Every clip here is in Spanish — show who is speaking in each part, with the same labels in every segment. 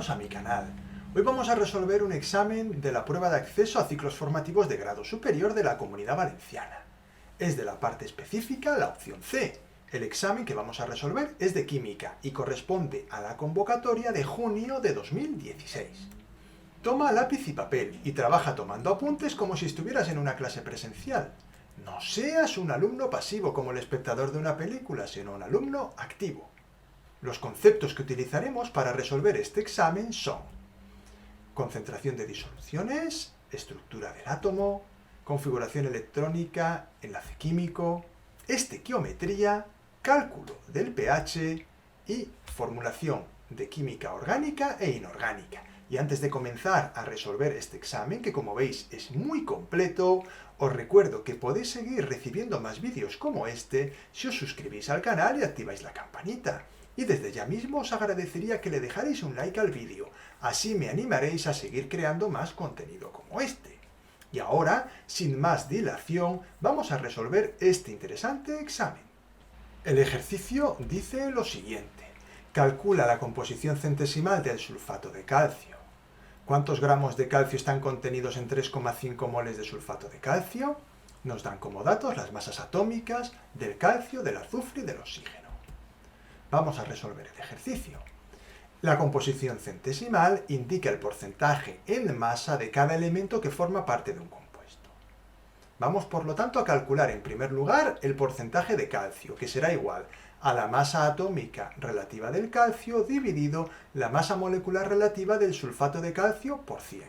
Speaker 1: bienvenidos a mi canal. Hoy vamos a resolver un examen de la prueba de acceso a ciclos formativos de grado superior de la Comunidad Valenciana. Es de la parte específica la opción C. El examen que vamos a resolver es de Química y corresponde a la convocatoria de junio de 2016. Toma lápiz y papel y trabaja tomando apuntes como si estuvieras en una clase presencial. No seas un alumno pasivo como el espectador de una película, sino un alumno activo. Los conceptos que utilizaremos para resolver este examen son concentración de disoluciones, estructura del átomo, configuración electrónica, enlace químico, estequiometría, cálculo del pH y formulación de química orgánica e inorgánica. Y antes de comenzar a resolver este examen, que como veis es muy completo, os recuerdo que podéis seguir recibiendo más vídeos como este si os suscribís al canal y activáis la campanita. Y desde ya mismo os agradecería que le dejarais un like al vídeo, así me animaréis a seguir creando más contenido como este. Y ahora, sin más dilación, vamos a resolver este interesante examen. El ejercicio dice lo siguiente: calcula la composición centesimal del sulfato de calcio. ¿Cuántos gramos de calcio están contenidos en 3,5 moles de sulfato de calcio? Nos dan como datos las masas atómicas del calcio, del azufre y del oxígeno. Vamos a resolver el ejercicio. La composición centesimal indica el porcentaje en masa de cada elemento que forma parte de un compuesto. Vamos por lo tanto a calcular en primer lugar el porcentaje de calcio, que será igual a la masa atómica relativa del calcio dividido la masa molecular relativa del sulfato de calcio por 100.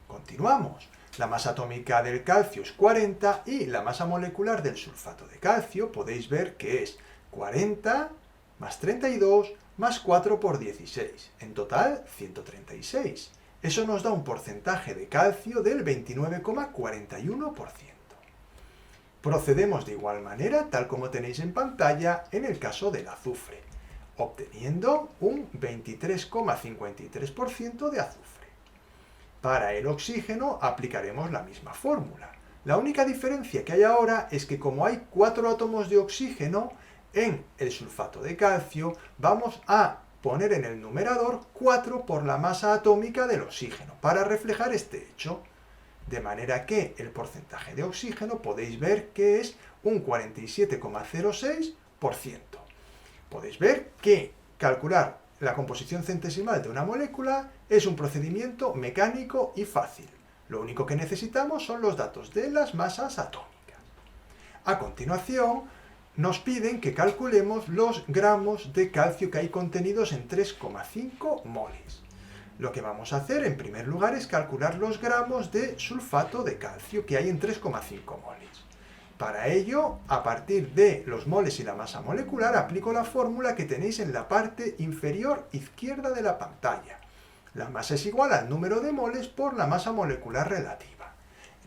Speaker 1: Continuamos. La masa atómica del calcio es 40 y la masa molecular del sulfato de calcio podéis ver que es 40 más 32 más 4 por 16, en total 136. Eso nos da un porcentaje de calcio del 29,41%. Procedemos de igual manera, tal como tenéis en pantalla, en el caso del azufre, obteniendo un 23,53% de azufre. Para el oxígeno aplicaremos la misma fórmula. La única diferencia que hay ahora es que como hay 4 átomos de oxígeno, en el sulfato de calcio vamos a poner en el numerador 4 por la masa atómica del oxígeno para reflejar este hecho. De manera que el porcentaje de oxígeno podéis ver que es un 47,06%. Podéis ver que calcular la composición centesimal de una molécula es un procedimiento mecánico y fácil. Lo único que necesitamos son los datos de las masas atómicas. A continuación, nos piden que calculemos los gramos de calcio que hay contenidos en 3,5 moles. Lo que vamos a hacer en primer lugar es calcular los gramos de sulfato de calcio que hay en 3,5 moles. Para ello, a partir de los moles y la masa molecular, aplico la fórmula que tenéis en la parte inferior izquierda de la pantalla. La masa es igual al número de moles por la masa molecular relativa.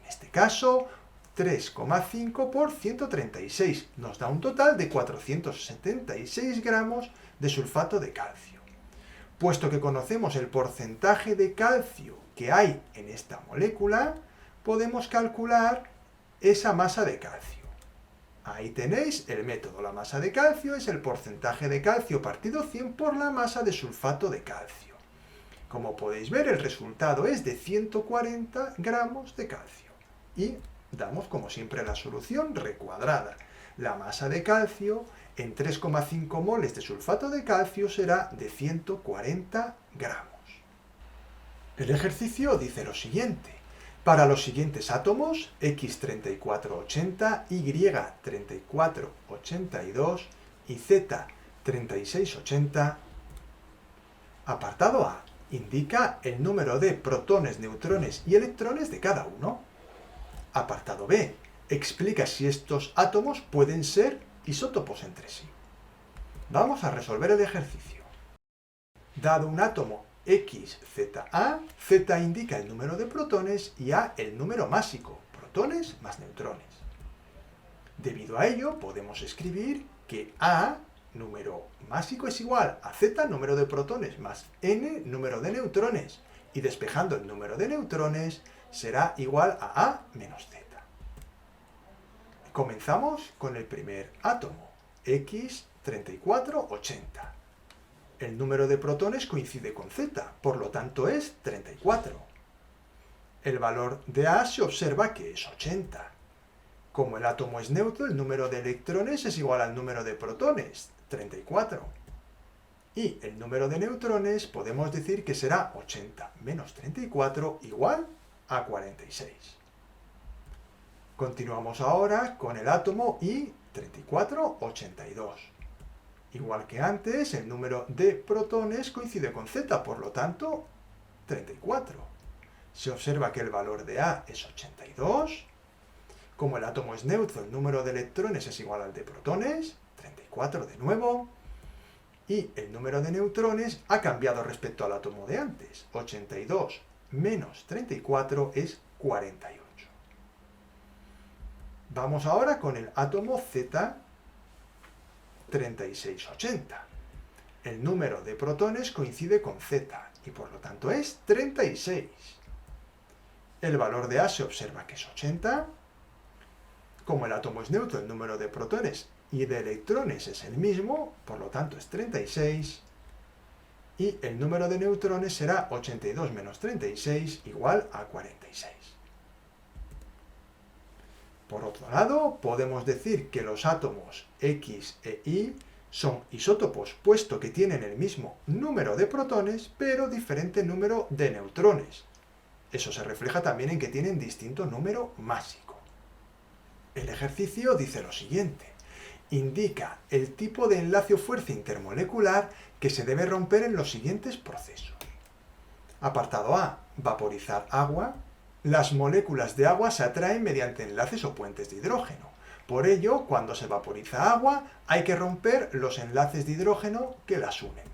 Speaker 1: En este caso, 3,5 por 136 nos da un total de 476 gramos de sulfato de calcio. Puesto que conocemos el porcentaje de calcio que hay en esta molécula, podemos calcular esa masa de calcio. Ahí tenéis el método. La masa de calcio es el porcentaje de calcio partido 100 por la masa de sulfato de calcio. Como podéis ver, el resultado es de 140 gramos de calcio. Y damos, como siempre, la solución recuadrada. La masa de calcio en 3,5 moles de sulfato de calcio será de 140 gramos. El ejercicio dice lo siguiente: para los siguientes átomos, X3480, Y3482 y Z3680, apartado A, indica el número de protones, neutrones y electrones de cada uno. Apartado B, explica si estos átomos pueden ser isótopos entre sí. Vamos a resolver el ejercicio. Dado un átomo XZA, Z indica el número de protones y A el número másico, protones más neutrones. Debido a ello, podemos escribir que A, número másico, es igual a Z, número de protones, más N, número de neutrones. Y despejando el número de neutrones, será igual a A menos Z. Comenzamos con el primer átomo, X3480. el número de protones coincide con Z, por lo tanto es 34. El valor de A se observa que es 80. Como el átomo es neutro, el número de electrones es igual al número de protones, 34. Y el número de neutrones podemos decir que será 80 menos 34 igual a 46. Continuamos ahora con el átomo I3482. Igual que antes, el número de protones coincide con Z, por lo tanto, 34. Se observa que el valor de A es 82. Como el átomo es neutro, el número de electrones es igual al de protones, 34 de nuevo. Y el número de neutrones ha cambiado respecto al átomo de antes. 82 menos 34 es 48. Vamos ahora con el átomo Z3680. El número de protones coincide con Z y por lo tanto es 36. El valor de A se observa que es 80. Como el átomo es neutro, el número de protones y de electrones es el mismo, por lo tanto es 36. Y el número de neutrones será 82 menos 36 igual a 46. Por otro lado, podemos decir que los átomos X e Y son isótopos, puesto que tienen el mismo número de protones, pero diferente número de neutrones. Eso se refleja también en que tienen distinto número másico. El ejercicio dice lo siguiente. Indica el tipo de enlace o fuerza intermolecular que se debe romper en los siguientes procesos. Apartado A. Vaporizar agua. Las moléculas de agua se atraen mediante enlaces o puentes de hidrógeno. Por ello, cuando se vaporiza agua, hay que romper los enlaces de hidrógeno que las unen.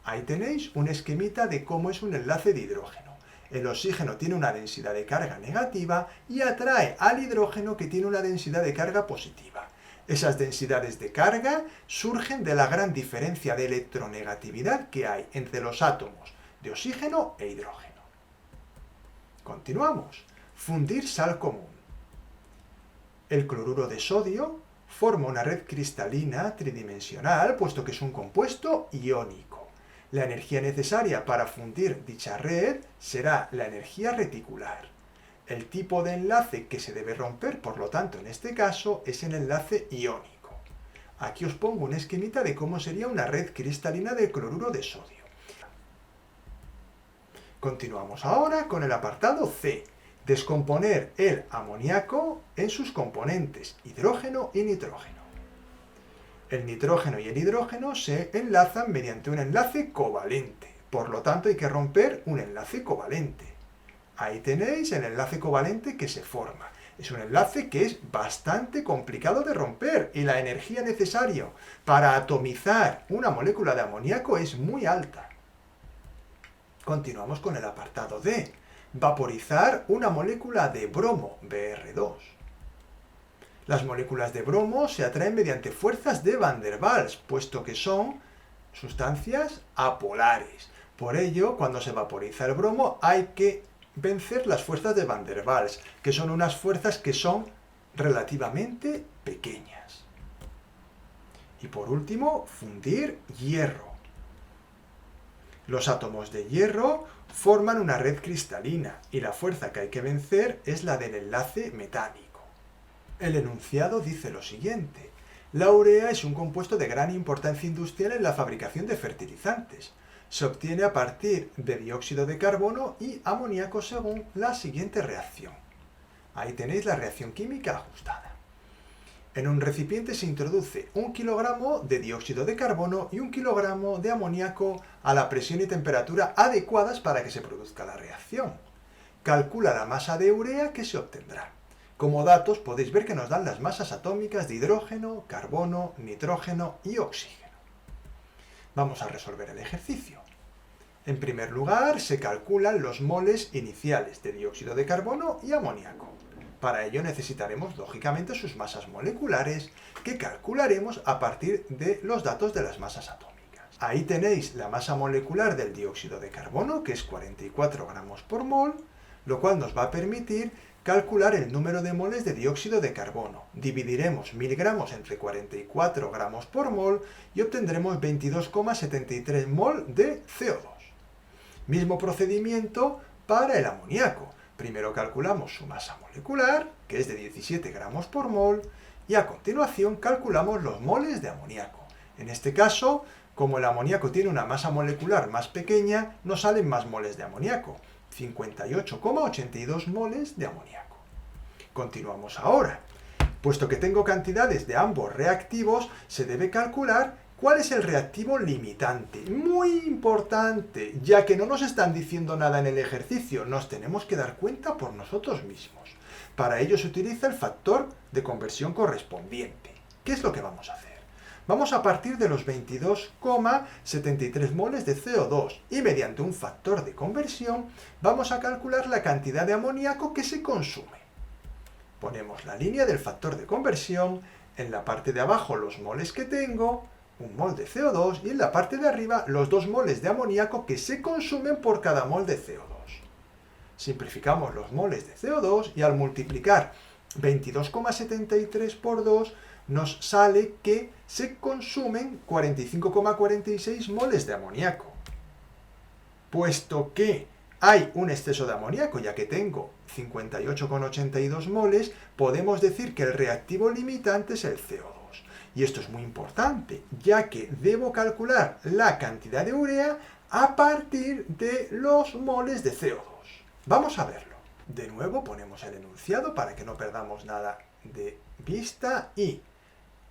Speaker 1: Ahí tenéis un esquemita de cómo es un enlace de hidrógeno. El oxígeno tiene una densidad de carga negativa y atrae al hidrógeno que tiene una densidad de carga positiva. Esas densidades de carga surgen de la gran diferencia de electronegatividad que hay entre los átomos de oxígeno e hidrógeno. Continuamos. Fundir sal común. El cloruro de sodio forma una red cristalina tridimensional, puesto que es un compuesto iónico. La energía necesaria para fundir dicha red será la energía reticular. El tipo de enlace que se debe romper, por lo tanto, en este caso, es el enlace iónico. Aquí os pongo un esquemita de cómo sería una red cristalina de cloruro de sodio. Continuamos ahora con el apartado C. Descomponer el amoníaco en sus componentes hidrógeno y nitrógeno. El nitrógeno y el hidrógeno se enlazan mediante un enlace covalente. Por lo tanto, hay que romper un enlace covalente. Ahí tenéis el enlace covalente que se forma. Es un enlace que es bastante complicado de romper y la energía necesaria para atomizar una molécula de amoníaco es muy alta. Continuamos con el apartado D. Vaporizar una molécula de bromo, Br2. Las moléculas de bromo se atraen mediante fuerzas de Van der Waals, puesto que son sustancias apolares. Por ello, cuando se vaporiza el bromo hay que vencer las fuerzas de Van der Waals, que son unas fuerzas que son relativamente pequeñas. Y por último, fundir hierro. Los átomos de hierro forman una red cristalina y la fuerza que hay que vencer es la del enlace metálico. El enunciado dice lo siguiente. La urea es un compuesto de gran importancia industrial en la fabricación de fertilizantes. Se obtiene a partir de dióxido de carbono y amoníaco según la siguiente reacción. Ahí tenéis la reacción química ajustada. En un recipiente se introduce 1 kilogramo de dióxido de carbono y 1 kilogramo de amoníaco a la presión y temperatura adecuadas para que se produzca la reacción. Calcula la masa de urea que se obtendrá. Como datos podéis ver que nos dan las masas atómicas de hidrógeno, carbono, nitrógeno y oxígeno. Vamos a resolver el ejercicio. En primer lugar, se calculan los moles iniciales de dióxido de carbono y amoníaco. Para ello necesitaremos, lógicamente, sus masas moleculares, que calcularemos a partir de los datos de las masas atómicas. Ahí tenéis la masa molecular del dióxido de carbono, que es 44 gramos por mol, lo cual nos va a permitir calcular el número de moles de dióxido de carbono. Dividiremos 1000 gramos entre 44 gramos por mol y obtendremos 22,73 mol de CO2. Mismo procedimiento para el amoníaco. Primero calculamos su masa molecular, que es de 17 gramos por mol, y a continuación calculamos los moles de amoníaco. En este caso, como el amoníaco tiene una masa molecular más pequeña, nos salen más moles de amoníaco, 58,82 moles de amoníaco. Continuamos ahora. Puesto que tengo cantidades de ambos reactivos, se debe calcular cuál es el reactivo limitante. Muy importante, ya que no nos están diciendo nada en el ejercicio, nos tenemos que dar cuenta por nosotros mismos. Para ello se utiliza el factor de conversión correspondiente. ¿Qué es lo que vamos a hacer? Vamos a partir de los 22,73 moles de CO2 y mediante un factor de conversión vamos a calcular la cantidad de amoníaco que se consume. Ponemos la línea del factor de conversión, en la parte de abajo los moles que tengo, 1 mol de CO2 y en la parte de arriba los 2 moles de amoníaco que se consumen por cada mol de CO2. Simplificamos los moles de CO2 y al multiplicar 22,73 por 2 nos sale que se consumen 45,46 moles de amoníaco. Puesto que hay un exceso de amoníaco, ya que tengo 58,82 moles, podemos decir que el reactivo limitante es el CO2. Y esto es muy importante, ya que debo calcular la cantidad de urea a partir de los moles de CO2. Vamos a verlo. De nuevo ponemos el enunciado para que no perdamos nada de vista y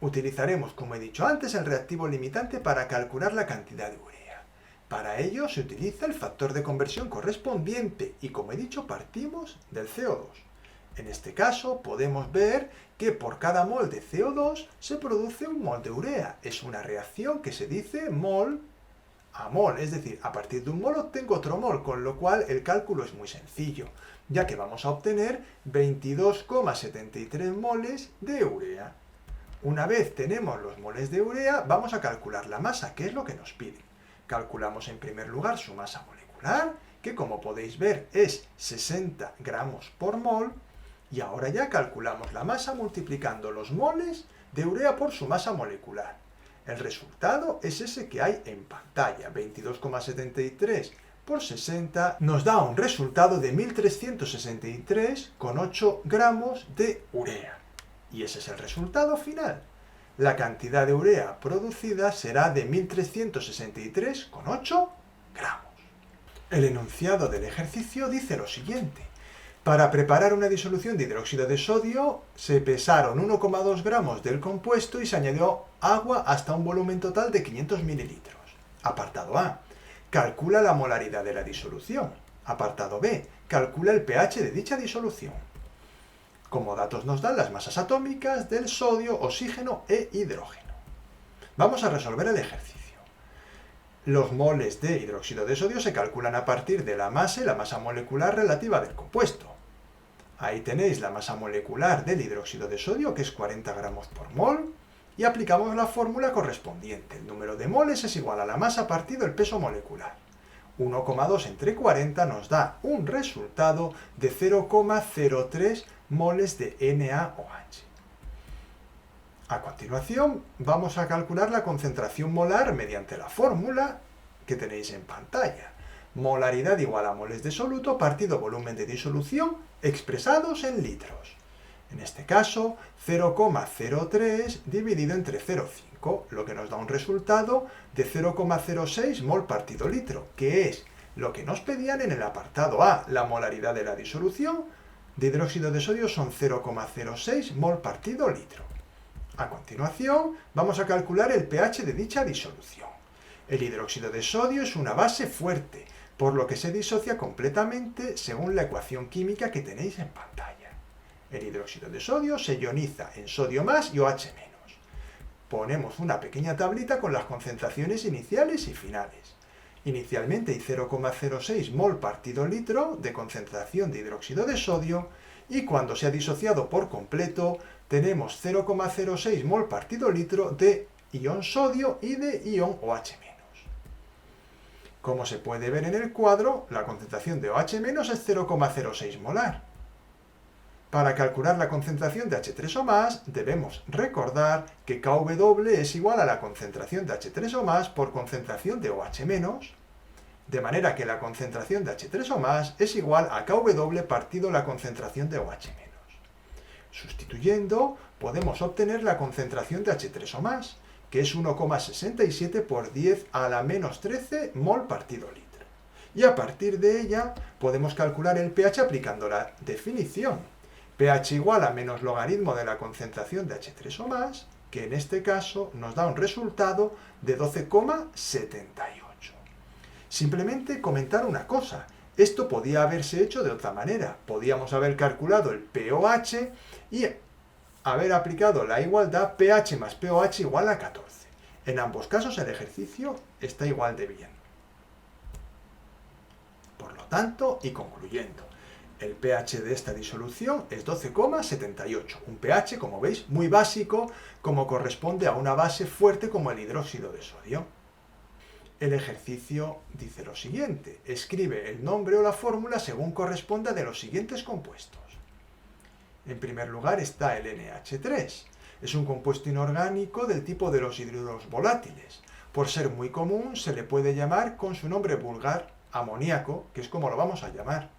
Speaker 1: utilizaremos, como he dicho antes, el reactivo limitante para calcular la cantidad de urea. Para ello se utiliza el factor de conversión correspondiente y, como he dicho, partimos del CO2. En este caso podemos ver que por cada mol de CO2 se produce un mol de urea. Es una reacción que se dice mol a mol, es decir, a partir de un mol obtengo otro mol, con lo cual el cálculo es muy sencillo, ya que vamos a obtener 22,73 moles de urea. Una vez tenemos los moles de urea, vamos a calcular la masa, que es lo que nos piden. Calculamos en primer lugar su masa molecular, que como podéis ver es 60 gramos por mol, y ahora ya calculamos la masa multiplicando los moles de urea por su masa molecular. El resultado es ese que hay en pantalla, 22,73 por 60 nos da un resultado de 1363,8 gramos de urea. Y ese es el resultado final. La cantidad de urea producida será de 1363,8 gramos. El enunciado del ejercicio dice lo siguiente. Para preparar una disolución de hidróxido de sodio se pesaron 1,2 gramos del compuesto y se añadió agua hasta un volumen total de 500 mililitros. Apartado A. Calcula la molaridad de la disolución. Apartado B. Calcula el pH de dicha disolución. Como datos nos dan las masas atómicas del sodio, oxígeno e hidrógeno. Vamos a resolver el ejercicio. Los moles de hidróxido de sodio se calculan a partir de la masa y la masa molecular relativa del compuesto. Ahí tenéis la masa molecular del hidróxido de sodio, que es 40 gramos por mol, y aplicamos la fórmula correspondiente. El número de moles es igual a la masa partido el peso molecular. 1,2 entre 40 nos da un resultado de 0,03 moles de NaOH. A continuación, vamos a calcular la concentración molar mediante la fórmula que tenéis en pantalla. Molaridad igual a moles de soluto partido volumen de disolución expresados en litros. En este caso, 0,03 dividido entre 0,5, lo que nos da un resultado de 0,06 mol partido litro, que es lo que nos pedían en el apartado A. La molaridad de la disolución de hidróxido de sodio son 0,06 mol partido litro. A continuación, vamos a calcular el pH de dicha disolución. El hidróxido de sodio es una base fuerte, por lo que se disocia completamente según la ecuación química que tenéis en pantalla. El hidróxido de sodio se ioniza en sodio más y OH menos. Ponemos una pequeña tablita con las concentraciones iniciales y finales. Inicialmente hay 0,06 mol partido litro de concentración de hidróxido de sodio y cuando se ha disociado por completo tenemos 0,06 mol partido litro de ion sodio y de ion OH-. Como se puede ver en el cuadro, la concentración de OH- es 0,06 molar. Para calcular la concentración de H3 o más, debemos recordar que Kw es igual a la concentración de H3 o más por concentración de OH-, de manera que la concentración de H3 o más es igual a Kw partido la concentración de OH-. Sustituyendo, podemos obtener la concentración de H3 o más, que es 1,67 por 10 a la menos 13 mol partido litro. Y a partir de ella podemos calcular el pH aplicando la definición. pH igual a menos logaritmo de la concentración de H3 o más, que en este caso nos da un resultado de 12,78. Simplemente comentar una cosa, esto podía haberse hecho de otra manera. Podíamos haber calculado el pOH y haber aplicado la igualdad pH más pOH igual a 14. En ambos casos el ejercicio está igual de bien. Por lo tanto, y concluyendo, el pH de esta disolución es 12,78, un pH, como veis, muy básico, como corresponde a una base fuerte como el hidróxido de sodio. El ejercicio dice lo siguiente: escribe el nombre o la fórmula según corresponda de los siguientes compuestos. En primer lugar está el NH3. Es un compuesto inorgánico del tipo de los hidruros volátiles. Por ser muy común, se le puede llamar con su nombre vulgar amoníaco, que es como lo vamos a llamar.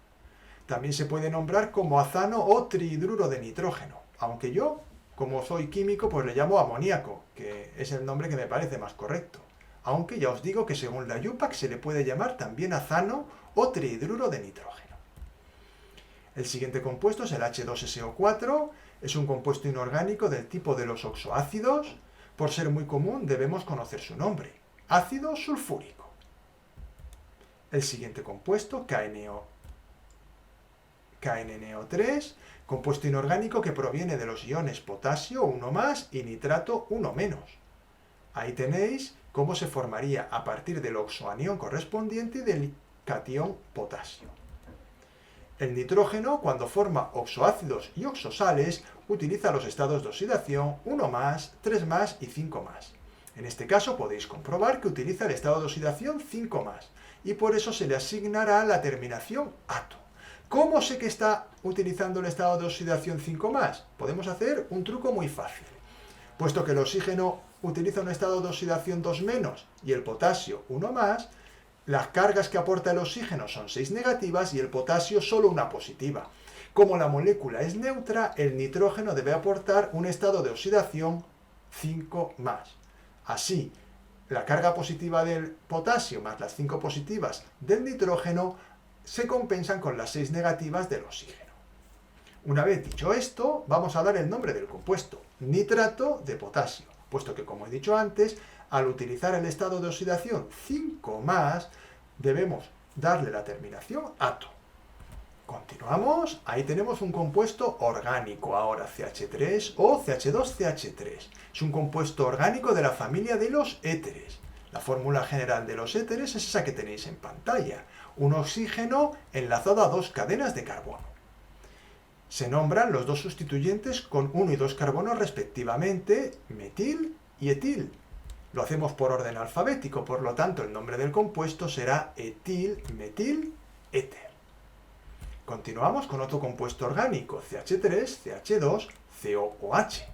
Speaker 1: También se puede nombrar como azano o trihidruro de nitrógeno, aunque yo, como soy químico, pues le llamo amoníaco, que es el nombre que me parece más correcto. Aunque ya os digo que según la IUPAC se le puede llamar también azano o trihidruro de nitrógeno. El siguiente compuesto es el H2SO4, es un compuesto inorgánico del tipo de los oxoácidos. Por ser muy común debemos conocer su nombre: ácido sulfúrico. El siguiente compuesto, KNNO3, compuesto inorgánico que proviene de los iones potasio 1+ y nitrato 1-. Ahí tenéis cómo se formaría a partir del oxoanión correspondiente del catión potasio. El nitrógeno, cuando forma oxoácidos y oxosales, utiliza los estados de oxidación 1+, 3+ y 5+. En este caso podéis comprobar que utiliza el estado de oxidación 5+, y por eso se le asignará la terminación ato. ¿Cómo sé que está utilizando el estado de oxidación 5+? Podemos hacer un truco muy fácil. Puesto que el oxígeno utiliza un estado de oxidación 2- y el potasio 1+, las cargas que aporta el oxígeno son 6 negativas y el potasio solo una positiva. Como la molécula es neutra, el nitrógeno debe aportar un estado de oxidación 5+. Así, la carga positiva del potasio más las 5 positivas del nitrógeno se compensan con las 6 negativas del oxígeno. Una vez dicho esto, vamos a dar el nombre del compuesto: nitrato de potasio, puesto que, como he dicho antes, al utilizar el estado de oxidación 5+, debemos darle la terminación ato. Continuamos, ahí tenemos un compuesto orgánico ahora, CH3 o CH2CH3. Es un compuesto orgánico de la familia de los éteres. La fórmula general de los éteres es esa que tenéis en pantalla: un oxígeno enlazado a 2 cadenas de carbono. Se nombran los dos sustituyentes con 1 y 2 carbonos respectivamente, metil y etil. Lo hacemos por orden alfabético, por lo tanto el nombre del compuesto será etil-metil-éter. Continuamos con otro compuesto orgánico, CH3, CH2, COOH.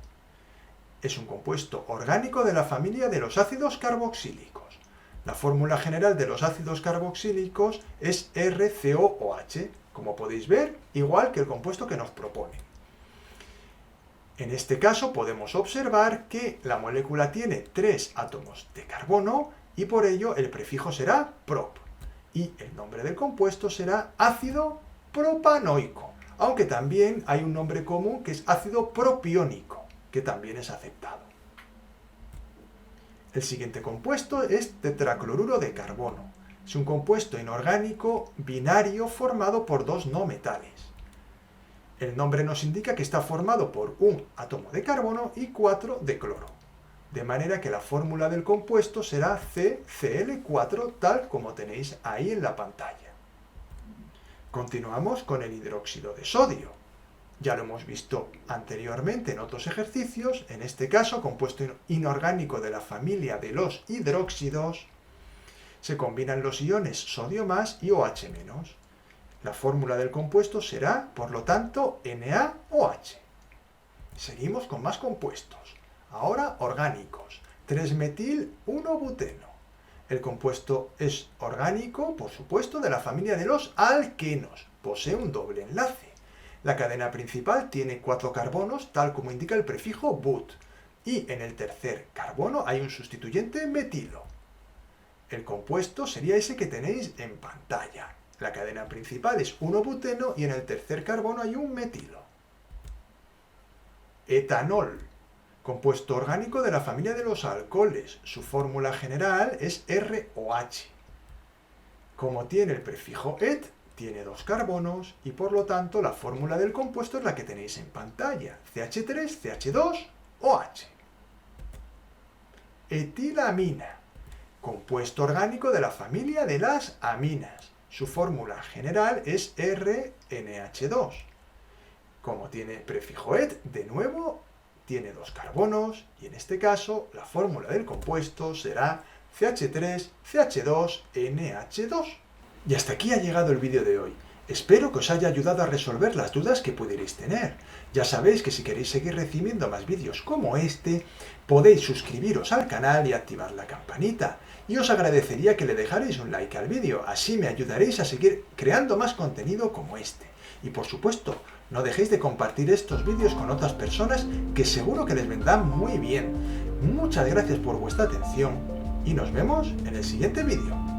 Speaker 1: Es un compuesto orgánico de la familia de los ácidos carboxílicos. La fórmula general de los ácidos carboxílicos es RCOOH, como podéis ver, igual que el compuesto que nos propone. En este caso podemos observar que la molécula tiene 3 átomos de carbono y por ello el prefijo será prop. Y el nombre del compuesto será ácido propanoico, aunque también hay un nombre común que es ácido propiónico, que también es aceptado. El siguiente compuesto es tetracloruro de carbono. Es un compuesto inorgánico binario formado por 2 no metales. El nombre nos indica que está formado por un átomo de carbono y 4 de cloro. De manera que la fórmula del compuesto será CCl4, tal como tenéis ahí en la pantalla. Continuamos con el hidróxido de sodio. Ya lo hemos visto anteriormente en otros ejercicios. En este caso, compuesto inorgánico de la familia de los hidróxidos, se combinan los iones sodio más y OH menos. La fórmula del compuesto será, por lo tanto, NaOH. Seguimos con más compuestos. Ahora orgánicos. 3-metil-1-buteno. El compuesto es orgánico, por supuesto, de la familia de los alquenos. Posee un doble enlace. La cadena principal tiene 4 carbonos, tal como indica el prefijo but. Y en el tercer carbono hay un sustituyente metilo. El compuesto sería ese que tenéis en pantalla. La cadena principal es 1-buteno y en el tercer carbono hay un metilo. Etanol. Compuesto orgánico de la familia de los alcoholes. Su fórmula general es ROH. Como tiene el prefijo et, tiene 2 carbonos y por lo tanto la fórmula del compuesto es la que tenéis en pantalla. CH3CH2OH. Etilamina. Compuesto orgánico de la familia de las aminas. Su fórmula general es RNH2. Como tiene prefijo et, de nuevo, tiene 2 carbonos y en este caso la fórmula del compuesto será CH3CH2NH2. Y hasta aquí ha llegado el vídeo de hoy. Espero que os haya ayudado a resolver las dudas que pudierais tener. Ya sabéis que si queréis seguir recibiendo más vídeos como este, podéis suscribiros al canal y activar la campanita. Y os agradecería que le dejarais un like al vídeo, así me ayudaréis a seguir creando más contenido como este. Y por supuesto, no dejéis de compartir estos vídeos con otras personas que seguro que les vendrán muy bien. Muchas gracias por vuestra atención y nos vemos en el siguiente vídeo.